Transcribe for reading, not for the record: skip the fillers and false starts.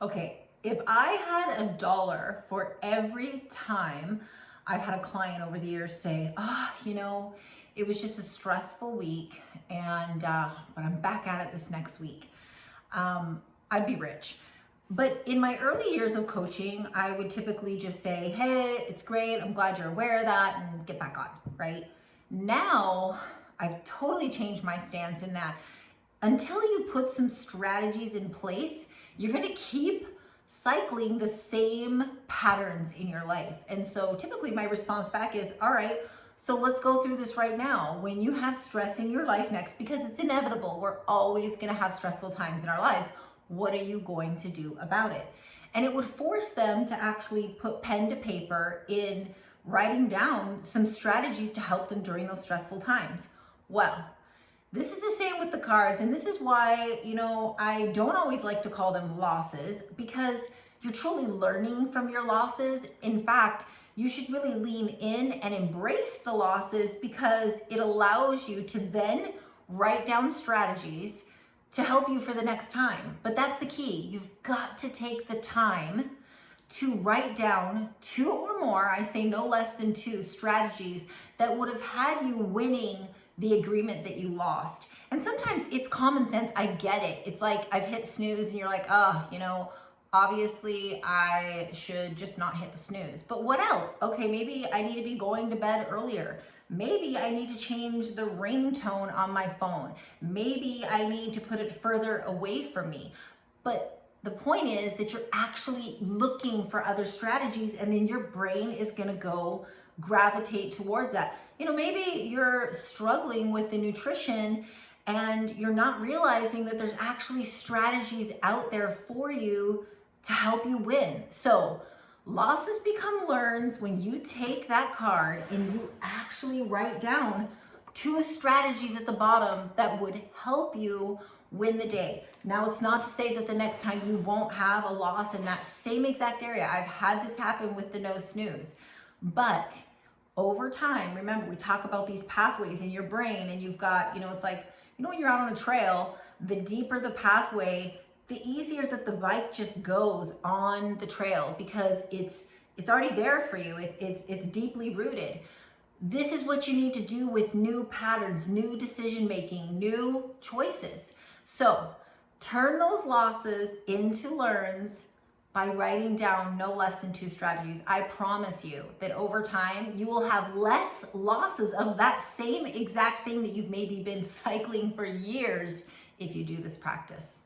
Okay, if I had $1 for every time I've had a client over the years say, it was just a stressful week but I'm back at it this next week, I'd be rich. But in my early years of coaching, I would typically just say, hey, it's great, I'm glad you're aware of that, and get back on, right? Now, I've totally changed my stance in that until you put some strategies in place, you're gonna keep cycling the same patterns in your life. And so typically my response back is, all right, so let's go through this right now. When you have stress in your life next, because it's inevitable, we're always gonna have stressful times in our lives. What are you going to do about it? And it would force them to actually put pen to paper in writing down some strategies to help them during those stressful times. Well, this is the same with the cards, and this is why, I don't always like to call them losses, because you're truly learning from your losses. In fact, you should really lean in and embrace the losses because it allows you to then write down strategies to help you for the next time. But that's the key. You've got to take the time to write down 2 or more, I say no less than 2 strategies that would have had you winning the agreement that you lost. And sometimes it's common sense, I get it. It's like I've hit snooze and you're like, obviously I should just not hit the snooze. But what else? Okay, maybe I need to be going to bed earlier. Maybe I need to change the ringtone on my phone. Maybe I need to put it further away from me. But the point is that you're actually looking for other strategies, and then your brain is gonna go gravitate towards that. Maybe you're struggling with the nutrition and you're not realizing that there's actually strategies out there for you to help you win. So losses become learns when you take that card and you actually write down 2 strategies at the bottom that would help you win the day. Now, it's not to say that the next time you won't have a loss in that same exact area. I've had this happen with the no snooze. But over time, remember, we talk about these pathways in your brain, and you've got, it's like, when you're out on a trail, the deeper the pathway, the easier that the bike just goes on the trail because it's already there for you. It's deeply rooted. This is what you need to do with new patterns, new decision making, new choices. So turn those losses into learns by writing down no less than 2 strategies. I promise you that over time, you will have less losses of that same exact thing that you've maybe been cycling for years if you do this practice.